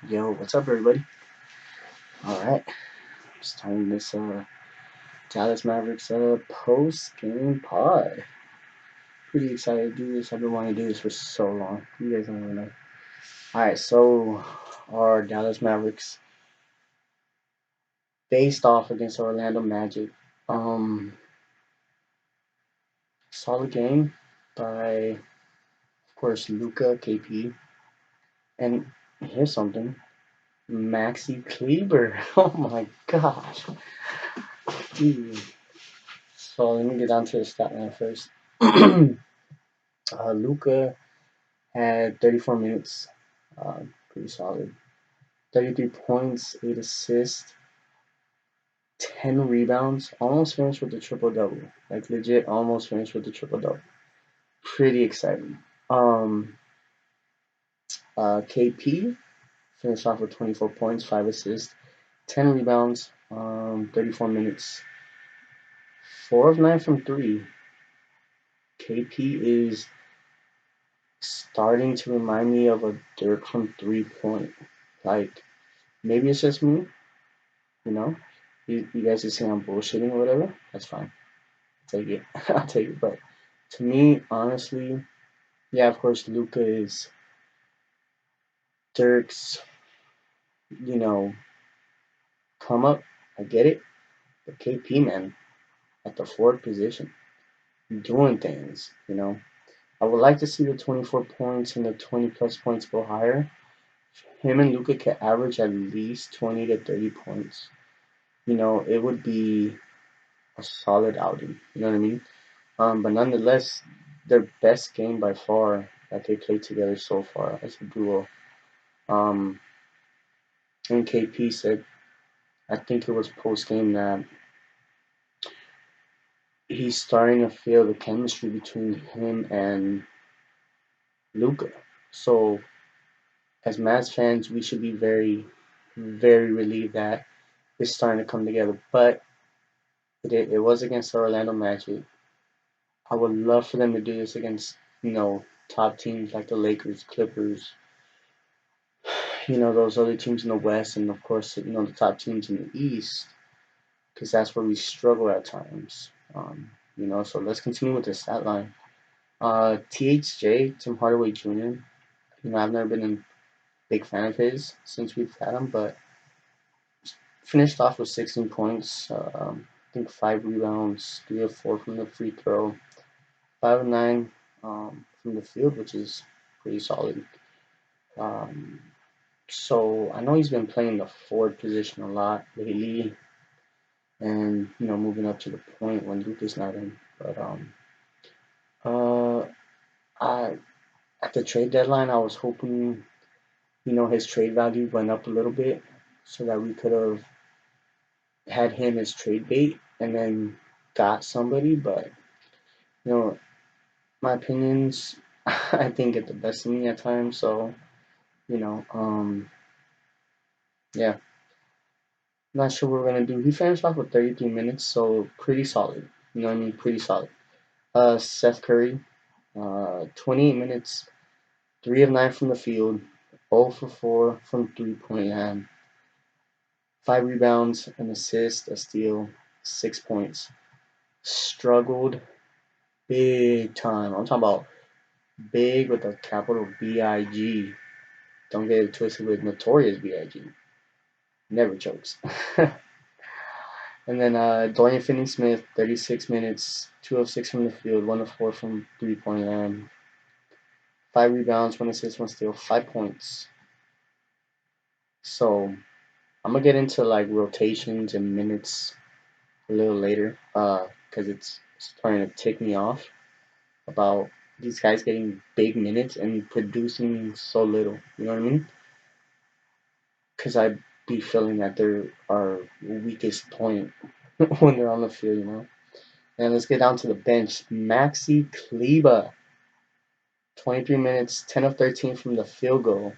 Yo, what's up, everybody? All right, starting this Dallas Mavericks post game pod. Pretty excited to do this. I've been wanting to do this for so long. You guys don't even know. All right, so our Dallas Mavericks faced off against Orlando Magic. Um, Solid game by, of course, Luca, KP, and here's something. Maxi Kleber. Oh my gosh, dude. So let me get down to the stat line first. Luca had 34 minutes, pretty solid. 33 points, 8 assists, 10 rebounds, almost finished with the triple double. Like legit, almost finished with the triple double. Pretty exciting. Um, KP finished off with 24 points, 5 assists, 10 rebounds, 34 minutes, 4 of 9 from 3. KP is starting to remind me of a Dirk from 3 point. Like, maybe it's just me, you know? You guys are saying I'm bullshitting or whatever. That's fine. I'll take it. I'll take it. But to me, honestly, yeah, of course, Luca is Dirk's, you know, come up. I get it. But KP, man, at the fourth position, doing things. I would like to see the 24 points and the 20 plus points go higher. Him and Luca can average at least 20 to 30 points. It would be a solid outing. You know what I mean? But nonetheless, their best game by far that they played together so far as a duo. Um, and KP said, I think it was post game that he's starting to feel the chemistry between him and Luca. So, as Mavs fans, we should be very, very relieved that it's starting to come together. But it was against the Orlando Magic. I would love for them to do this against, top teams like the Lakers, Clippers, those other teams in the West, and of course, the top teams in the East, because that's where we struggle at times. So let's continue with the stat line. THJ, Tim Hardaway Jr., I've never been a big fan of his since we've had him, but finished off with 16 points, I think 5 rebounds, 3 of 4 from the free throw, 5 of 9 from the field, which is pretty solid. Um, So I know he's been playing the forward position a lot lately, and moving up to the point when Luka's not in. But uh, I at the trade deadline, I was hoping his trade value went up a little bit, so that we could have had him as trade bait and then got somebody. But you know, my opinions, I think get the best of me at times. So you know, um, yeah, not sure what we're gonna do. He finished off with 33 minutes, so pretty solid. You know what I mean? Pretty solid. Seth Curry, 28 minutes, 3 of 9 from the field, 0 for 4 from 3 point land, 5 rebounds, an assist, a steal, 6 points. Struggled big time. I'm talking about big with a capital B-I-G. Don't get it twisted with Notorious B-I-G. Never chokes. And then Dorian Finney-Smith, 36 minutes, 2 of 6 from the field, 1 of 4 from 3 point land, 5 rebounds, 1 assist, 1 steal, 5 points. So I'm gonna get into like rotations and minutes a little later, because it's starting to tick me off about these guys getting big minutes and producing so little. You know what I mean? Because I be feeling that they're our weakest point when they're on the field. And let's get down to the bench. Maxi Kleber, 23 minutes, 10 of 13 from the field goal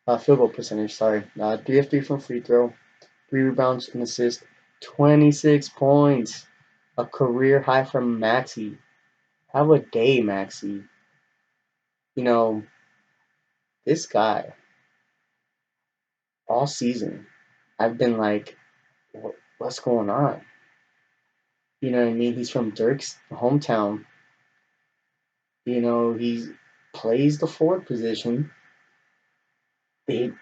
percentage. Sorry, 3 of 3 from free throw, 3 rebounds, an assist, 26 points, a career high from Maxi. Have a day, Maxi. You know, this guy, all season, I've been like, what's going on? You know what I mean? He's from Dirk's hometown. You know, he plays the forward position. He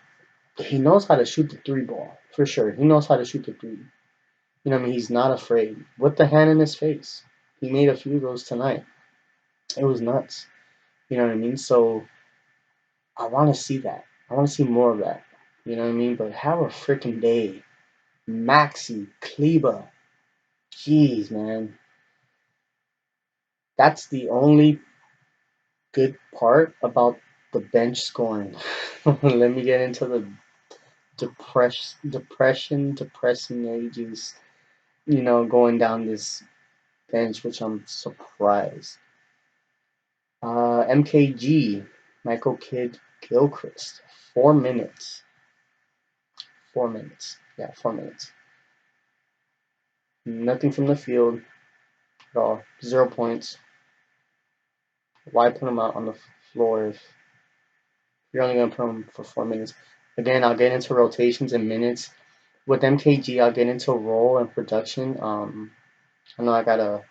he knows how to shoot the three ball for sure. He knows how to shoot the three. You know what I mean? He's not afraid. With the hand in his face, he made a few of those tonight. It was nuts. You know what I mean? So I want to see that. I want to see more of that. You know what I mean? But have a freaking day, Maxi Kleba. Jeez, man, that's the only good part about the bench scoring. Let me get into the depressing ages, going down this bench, which I'm surprised. MKG, Michael Kidd Gilchrist, 4 minutes. 4 minutes. Yeah, 4 minutes. Nothing from the field at all. 0 points. Why put him out on the floor if you're only going to put him for 4 minutes? Again, I'll get into rotations in minutes. With MKG, I'll get into role and production. I know I gotta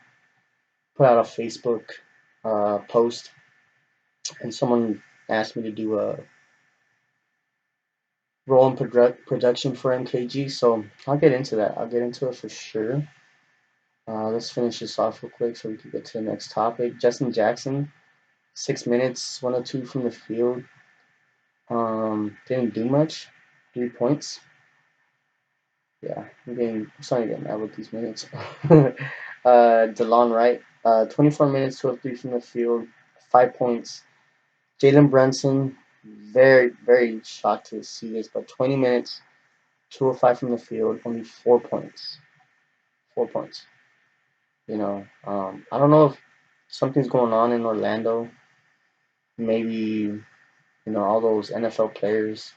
put out a Facebook post, and someone asked me to do a role and production for MKG, so I'll get into that. I'll get into it for sure. Let's finish this off real quick so we can get to the next topic. Justin Jackson, 6 minutes, 102 from the field. Didn't do much. 3 points. Yeah, I'm starting to get mad with these minutes. DeLon Wright, 24 minutes, 12-3 from the field, 5 points. Jalen Brunson, very, very shocked to see this, but 20 minutes, 205 from the field, only 4 points. 4 points. I don't know if something's going on in Orlando. Maybe, all those NFL players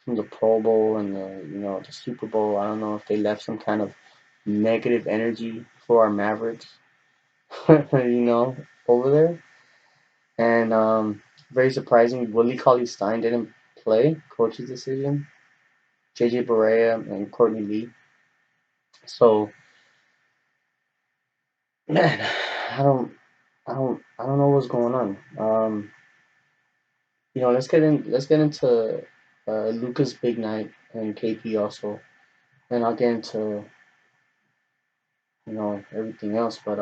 from the Pro Bowl and the Super Bowl. I don't know if they left some kind of negative energy for our Mavericks, over there. And very surprising, Willie Cauley-Stein didn't play. Coach's decision. JJ Barea and Courtney Lee. So, man, I don't know what's going on. Let's get into Luka's big night and KP also, and I'll get into everything else. But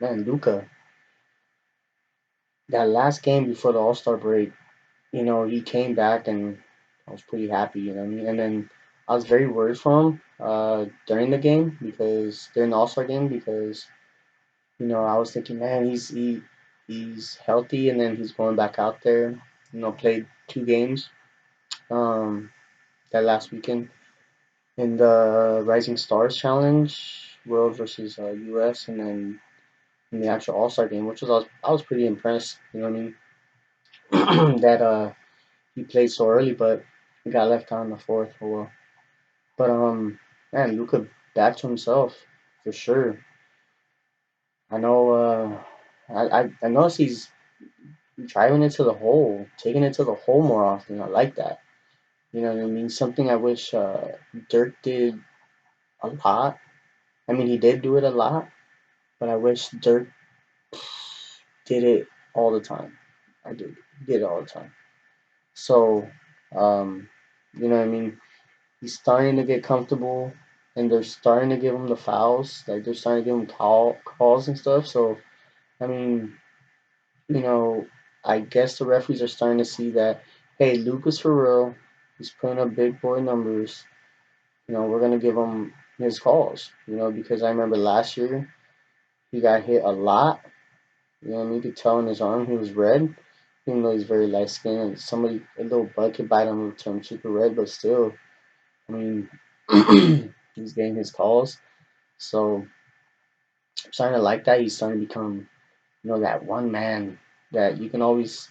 man, Luka, that last game before the All-Star break, he came back and I was pretty happy, you know what I mean? And then I was very worried for him during the game during the All-Star game because I was thinking, man, he's healthy and then he's going back out there, played 2 games that last weekend in the Rising Stars Challenge, World versus US, and then in the actual All-Star game, which I was pretty impressed, you know what I mean? That he played so early, but he got left out in the fourth. Oh well. But man, Luka back to himself for sure. I know. I noticed he's driving it to the hole, taking it to the hole more often. I like that. You know what I mean? Something I wish Dirk did a lot. I mean, he did do it a lot, but I wish Dirk did it all the time. I did. He did it all the time. So, you know what I mean? He's starting to get comfortable, and they're starting to give him the fouls. Like they're starting to give him calls and stuff. So, I mean, you know, I guess the referees are starting to see that, hey, Lucas for real. He's putting up big boy numbers. We're gonna give him his calls. Because I remember last year he got hit a lot. You could tell in his arm he was red, even though he's very light skinned. And a little bug could bite him and turn him super red, but still, I mean, he's getting his calls. So I'm starting to like that. He's starting to become, that one man that you can always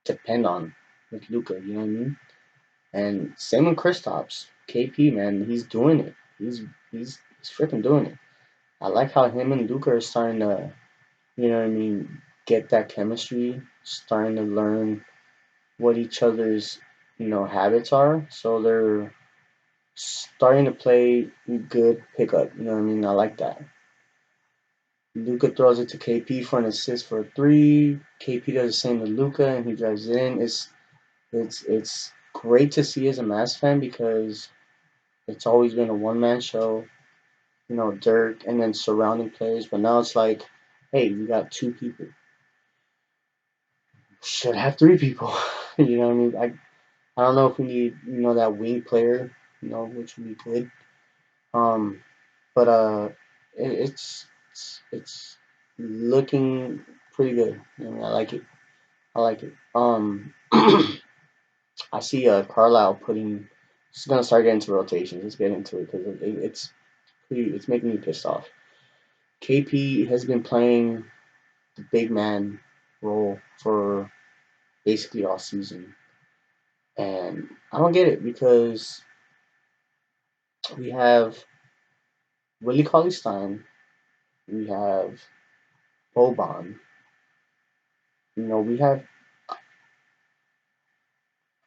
depend on with Luka. You know what I mean? And same with Kristaps. KP, man, he's doing it. He's freaking doing it. I like how him and Luka are starting to, get that chemistry, starting to learn, what each other's habits are. So they're starting to play good pickup. You know what I mean? I like that. Luca throws it to KP for an assist for a three. KP does the same to Luca, and he drives it in. It's great to see as a Mavs fan because it's always been a one man show. Dirk and then surrounding players. But now it's like, hey, we got two people. Should have three people. You know what I mean? I don't know if we need that wing player, which would be good. Um, but it's looking pretty good. I like it. I like it. I see Carlisle putting. Just gonna start getting into rotations. Let's get into it because it's making me pissed off. KP has been playing the big man role for basically all season, and I don't get it because we have Willie Cauley Stein, we have Boban, we have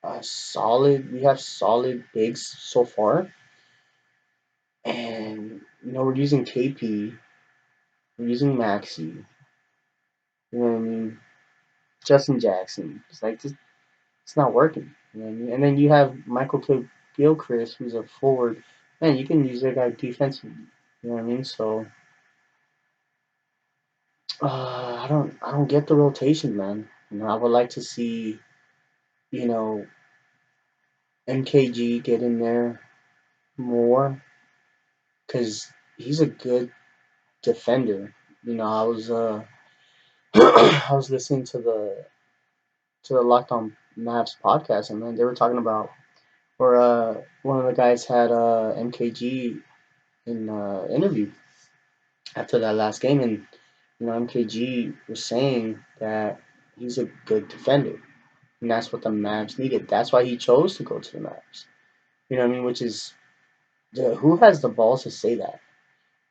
we have solid bigs so far, and we're using KP, we're using Maxi, you know what I mean, Justin Jackson. It's like it's not working, you know what I mean. And then you have Michael Gilchrist, who's a forward. Man, you can use that guy defensively, you know what I mean. So I don't get the rotation, man. I would like to see you know MKG get in there more because he's a good defender. I was I was listening to the Locked On Mavs podcast, and then they were talking about where one of the guys had MKG in interview after that last game, and MKG was saying that he's a good defender, and that's what the Mavs needed. That's why he chose to go to the Mavs. You know what I mean? Which is who has the balls to say that?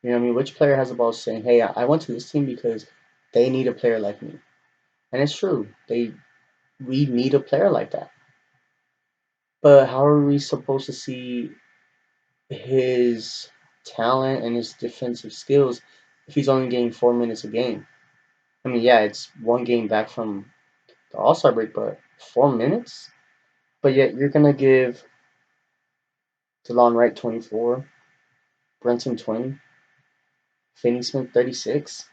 You know what I mean? Which player has the balls saying, "Hey, I went to this team because they need a player like me," and it's true. We need a player like that. But how are we supposed to see his talent and his defensive skills if he's only getting 4 minutes a game? I mean, yeah, it's one game back from the All Star break, but 4 minutes? But yet you're gonna give DeLon Wright 24, Brunson 20, Finney Smith 36.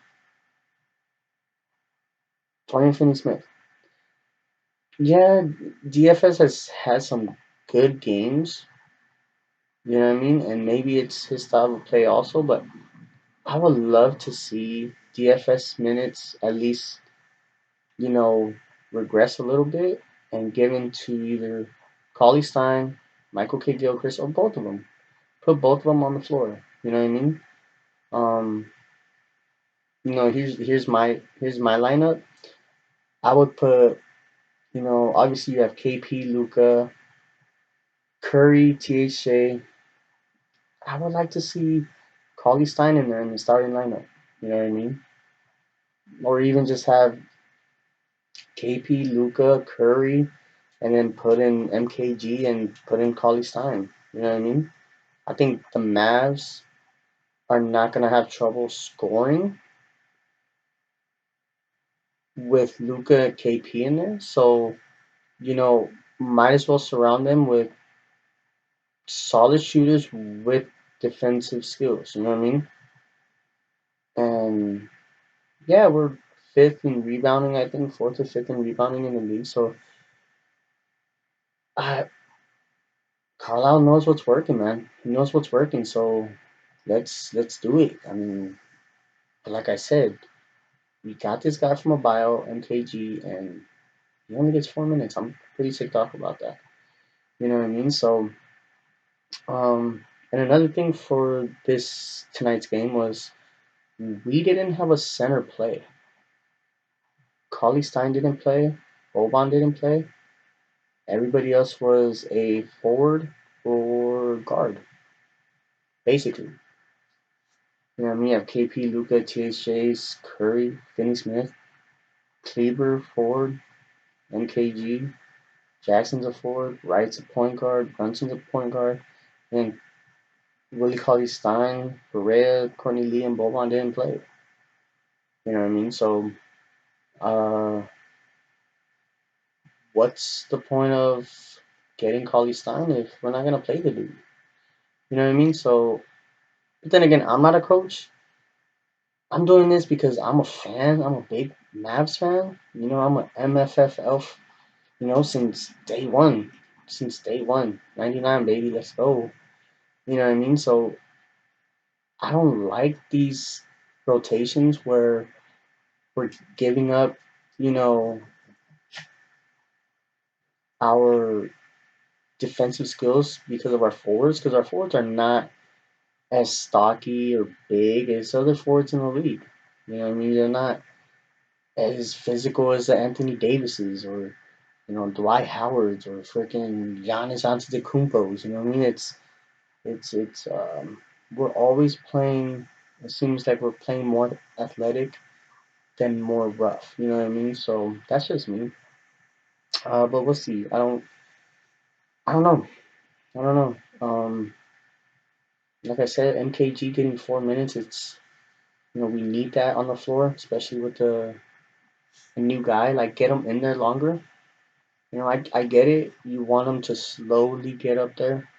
20 Finney Smith. Yeah, DFS has had some good games, you know what I mean? And maybe it's his style of play also, but I would love to see DFS minutes at least, you know, regress a little bit and given to either Cauley Stein, Michael K. Gilchrist, or both of them. Put both of them on the floor. You know what I mean? Um, here's my lineup. I would put, obviously you have KP, Luca, Curry, THJ. I would like to see Cauley Stein in there in the starting lineup. You know what I mean? Or even just have KP, Luca, Curry, and then put in MKG and put in Cauley Stein. You know what I mean? I think the Mavs are not going to have trouble scoring with Luca KP in there. So, might as well surround them with solid shooters with defensive skills. You know what I mean? And yeah, we're fifth in rebounding, I think, fourth or fifth in rebounding in the league. So, uh, Carlisle knows what's working, man. He knows what's working. So, let's do it. I mean, like I said, we got this guy from a bio, MKG, and he only gets 4 minutes. I'm pretty ticked off about that. You know what I mean? So, and another thing for this tonight's game was we didn't have a center play. Cauley Stein didn't play. Boban didn't play. Everybody else was a forward or guard, basically. You know what I mean? You have KP, Luca, THJs, Curry, Finney Smith, Kleber, Ford, MKG. Jackson's a forward, Wright's a point guard, Brunson's a point guard, and Willie Cauley Stein, Perea, Courtney Lee, and Boban didn't play. You know what I mean? So, uh, what's the point of getting Cauley Stein if we're not gonna play the dude? You know what I mean? So, but then again, I'm not a coach. I'm doing this because I'm a fan. I'm a big Mavs fan. I'm a MFFL. Since day one. Since day one. 99, baby. Let's go. You know what I mean? So I don't like these rotations where we're giving up, you know, our defensive skills because of our forwards, because our forwards are not as stocky or big as other forwards in the league. You know what I mean? They're not as physical as the Anthony Davises or Dwight Howards or freaking Giannis Antetokounmpos. You know what I mean? It's we're always playing. It seems like we're playing more athletic than more rough. You know what I mean? So that's just me. But we'll see. I don't know. I don't know. Like I said, MKG getting 4 minutes. We need that on the floor, especially with a new guy. Like get him in there longer. I get it. You want him to slowly get up there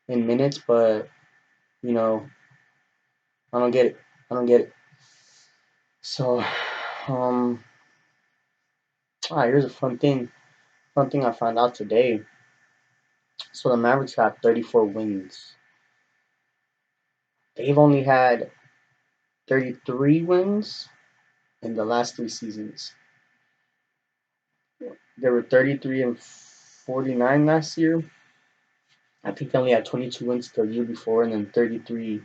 in minutes, but you know, I don't get it. I don't get it. So, um, here's a fun thing. Fun thing I found out today. So the Mavericks got 34 wins. They've only had 33 wins in the last 3 seasons. They were 33 and 49 last year. I think they only had 22 wins the year before, and then 33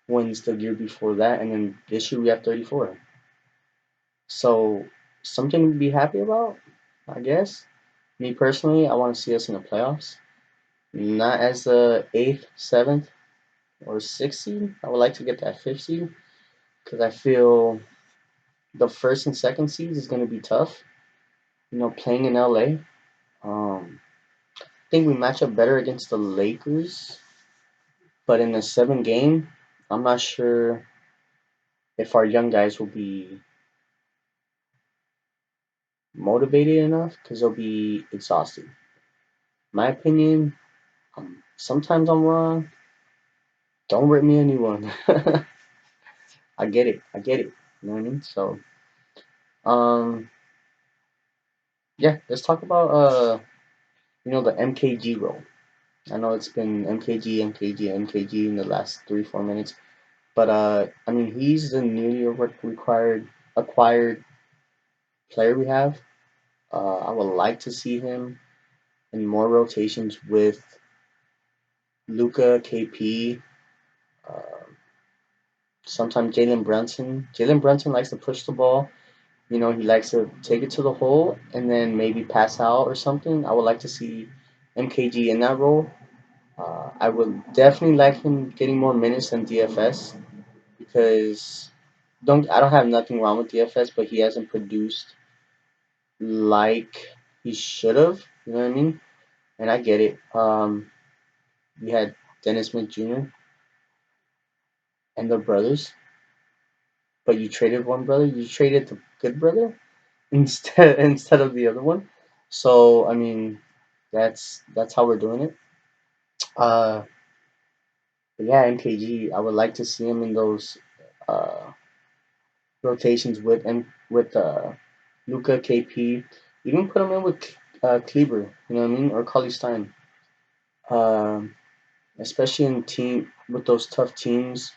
wins the year before that, and then this year we have 34. So something to be happy about, I guess. Me personally, I want to see us in the playoffs, not as the eighth, seventh, or sixth seed. I would like to get that fifth seed because I feel the first and second seeds is going to be tough. Playing in LA. I think we match up better against the Lakers, but in the 7 game, I'm not sure if our young guys will be motivated enough because they'll be exhausted. My opinion, sometimes I'm wrong. Don't rip me a new one. I get it. I get it. You know what I mean? So, um, yeah, let's talk about the MKG role. I know it's been MKG, MKG, MKG in the last 3, 4 minutes, but I mean he's the newly required acquired player we have. I would like to see him in more rotations with Luca, KP, uh, sometimes Jalen Brunson. Jalen Brunson likes to push the ball. He likes to take it to the hole and then maybe pass out or something. I would like to see MKG in that role. I would definitely like him getting more minutes than DFS because I don't have nothing wrong with DFS, but he hasn't produced like he should have. You know what I mean? And I get it. We had Dennis Smith Jr. and the brothers, but you traded one brother. You traded the good brother instead of the other one. So I mean, that's how we're doing it. Uh, but yeah, MKG. I would like to see him in those uh, rotations with Luca, KP. Even put him in with Kleber. You know what I mean, or Cauley Stein. Um, Especially in team with those tough teams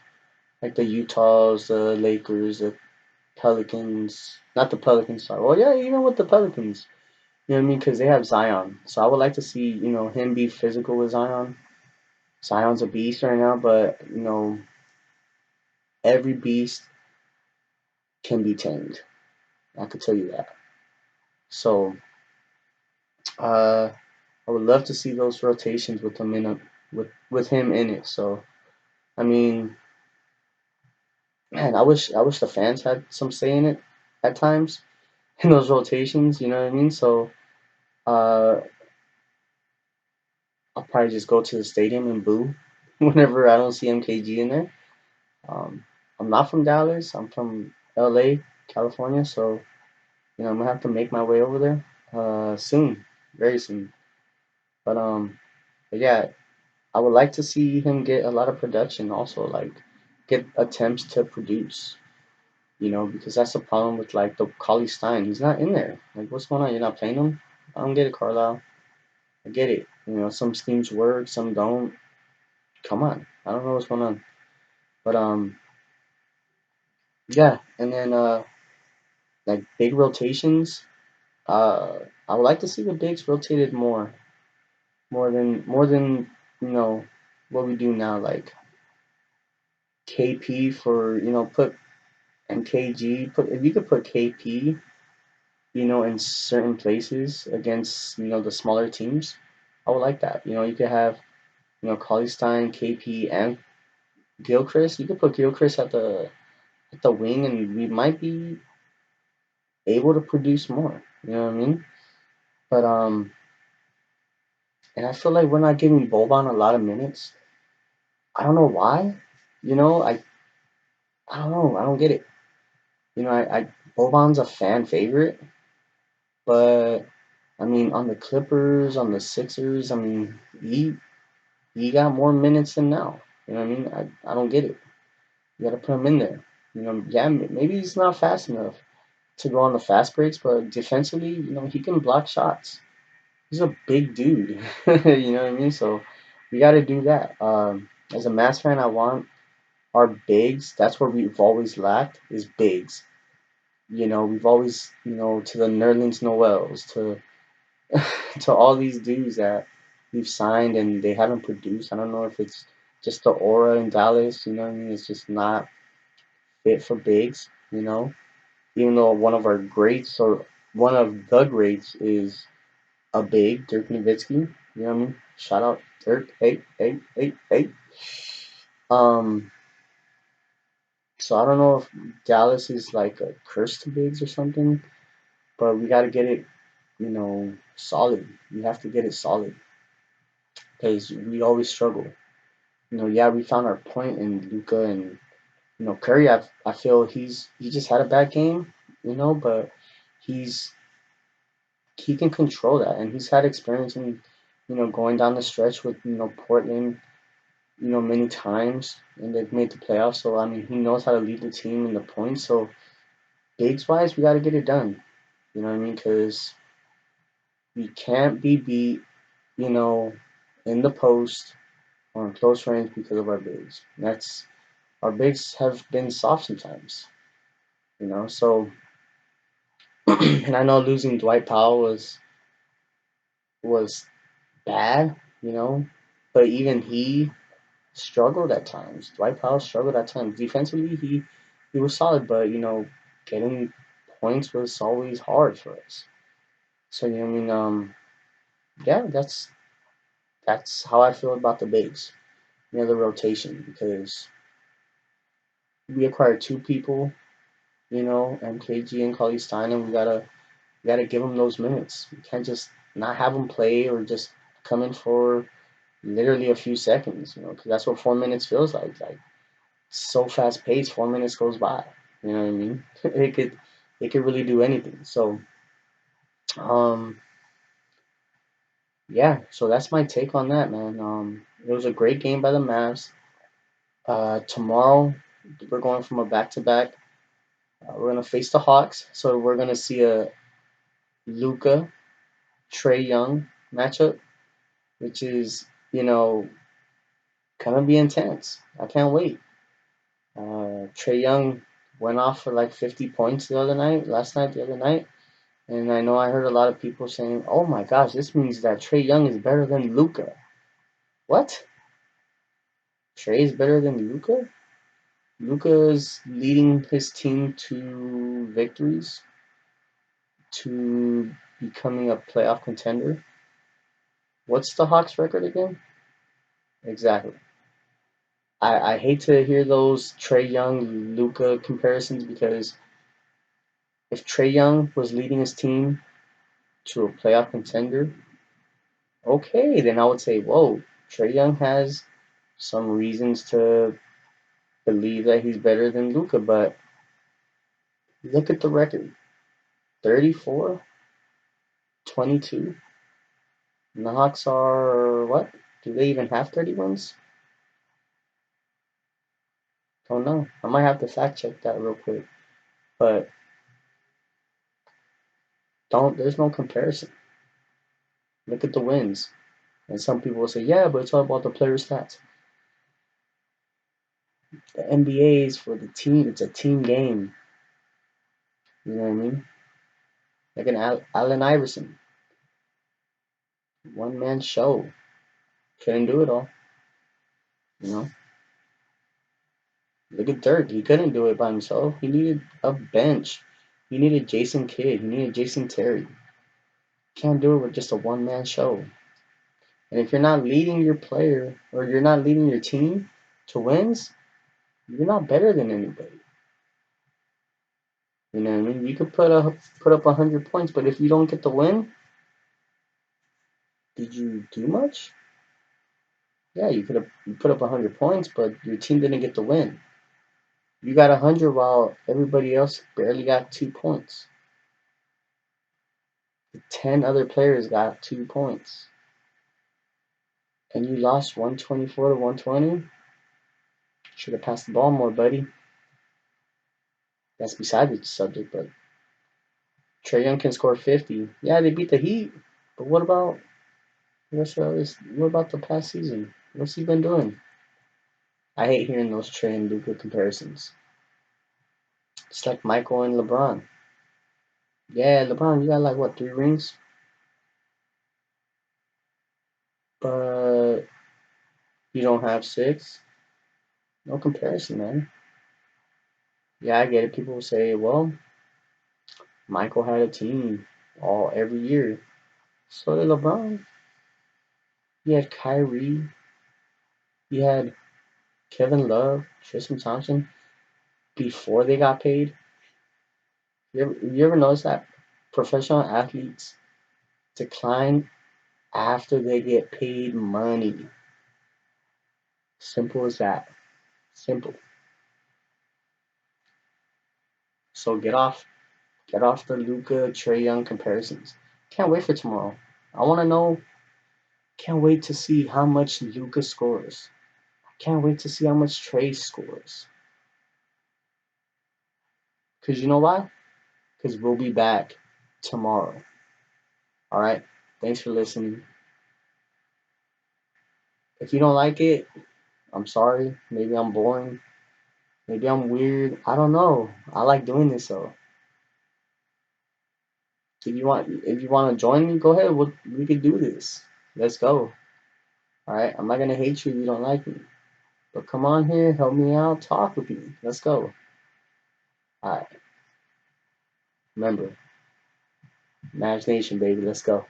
like the Utahs, the Lakers, the Pelicans. Not the Pelicans, sorry. Well, yeah, even with the Pelicans. You know what I mean? Because they have Zion. So I would like to see, him be physical with Zion. Zion's a beast right now, but, every beast can be tamed. I could tell you that. So, I would love to see those rotations with him with him in it. So, I mean, man, I wish the fans had some say in it at times in those rotations. You know what I mean? So, Uh, I'll probably just go to the stadium and boo whenever I don't see MKG in there. Um, I'm not from Dallas. I'm from LA, California. So I'm gonna have to make my way over there soon, very soon. But but yeah, I would like to see him get a lot of production. Also, like get attempts to produce. Because that's the problem with like the Collie Stein. He's not in there. Like, what's going on? You're not playing him? I don't get it, Carlisle. I get it. Some schemes work, some don't. Come on, I don't know what's going on. But yeah, and then like big rotations. I would like to see the bigs rotated more than you know what we do now. Like KP for put and KG. Put if you could put KP in certain places against the smaller teams. I would like that. You could have Stein, KP, and Gilchrist. You could put Gilchrist at the wing, and we might be able to produce more. You know what I mean? But and I feel like we're not giving Boban a lot of minutes. I don't know why. You know, I I don't know. I don't get it. I Boban's a fan favorite, but I mean, on the Clippers, on the Sixers, I mean, he got more minutes than now. You know what I mean? I don't get it. You got to put him in there. Yeah, maybe he's not fast enough to go on the fast breaks, but defensively, he can block shots. He's a big dude. You know what I mean? So we got to do that. As a Mavs fan, I want our bigs. That's where we've always lacked is bigs. We've always, to the Nerlens Noels, to to all these dudes that we've signed and they haven't produced. I don't know if it's just the aura in Dallas, you know what I mean? It's just not fit for bigs, Even though one of our greats or one of the greats is a big, Dirk Nowitzki, you know what I mean? Shout out Dirk, hey, hey, hey, hey. Um, so I don't know if Dallas is like a curse to bigs or something, but we got to get it, solid. We have to get it solid because we always struggle. Yeah, we found our point in Luca and Curry. I feel he just had a bad game, but he's he can control that, and he's had experience in going down the stretch with Portland, many times, and they've made the playoffs. So I mean, he knows how to lead the team in the points. So bigs wise, we got to get it done. You know what I mean? Because we can't be beat, you know, in the post or in close range because of our bigs. That's our bigs have been soft sometimes, So, and I know losing Dwight Powell was bad, but even he struggled at times. Dwight Powell struggled at times. Defensively, he was solid, but getting points was always hard for us. So I mean, yeah, that's how I feel about the bigs. The rotation because we acquired two people, MKG and Carly Stein, and we gotta give them those minutes. We can't just not have them play or just come in for literally a few seconds, because that's what 4 minutes feels like. Like so fast paced, 4 minutes goes by. You know what I mean? it could really do anything. So um yeah, so that's my take on that, man. It was a great game by the Mavs. Tomorrow we're going from a back to back. We're gonna face the Hawks, so we're gonna see a Luca Trey Young matchup, which is gonna be intense. I can't wait. Trey Young went off for like 50 points the other night, and I know I heard a lot of people saying, "Oh my gosh, this means that Trey Young is better than Luca." What? Trey is better than Luca? Luca is leading his team to victories, to becoming a playoff contender. What's the Hawks' record again? Exactly. I hate to hear those Trey Young Luca comparisons because if Trey Young was leading his team to a playoff contender, okay, then I would say, whoa, Trae Young has some reasons to believe that he's better than Luka, but look at the record. 34, 22. And the Hawks are what? Do they even have 30 wins? Don't know. I might have to fact check that real quick. But there's no comparison. Look at the wins. And some people will say, yeah, but it's all about the player stats. The NBA is for the team. It's a team game. You know what I mean? Like an Allen Iverson. One man show. Couldn't do it all. You know? Look at Dirk. He couldn't do it by himself. He needed a bench. He needed Jason Kidd. He needed Jason Terry. Can't do it with just a one man show. And if you're not leading your player or you're not leading your team to wins, you're not better than anybody. You know what I mean? You could put up 100 points, but if you don't get the win, did you do much? Yeah, you put up 100 points, but your team didn't get the win. You got 100 while everybody else barely got 2 points. The 10 other players got 2 points. And you lost 124 to 120? Should have passed the ball more, buddy. That's beside the subject, but Trae Young can score 50. Yeah, they beat the Heat, but what about what about the past season? What's he been doing? I hate hearing those Trae and Luka comparisons. It's like Michael and LeBron. Yeah, LeBron, you got like what, 3 rings? But you don't have 6? No comparison, man. Yeah, I get it. People will say, well, Michael had a team every year. So did LeBron. He had Kyrie. He had Kevin Love, Tristan Thompson before they got paid. You ever notice that professional athletes decline after they get paid money? Simple as that. Simple. So get off the Luka Trae Young comparisons. Can't wait for tomorrow. I want to know. Can't wait to see how much Luka scores. Can't wait to see how much Trae scores. Because you know why? Because we'll be back tomorrow. All right? Thanks for listening. If you don't like it, I'm sorry. Maybe I'm boring. Maybe I'm weird. I don't know. I like doing this though. If you want to join me, go ahead. We could do this. Let's go. All right. I'm not gonna hate you if you don't like me. But come on here, help me out, talk with me. Let's go. All right. Remember, Mavs Nation, baby. Let's go.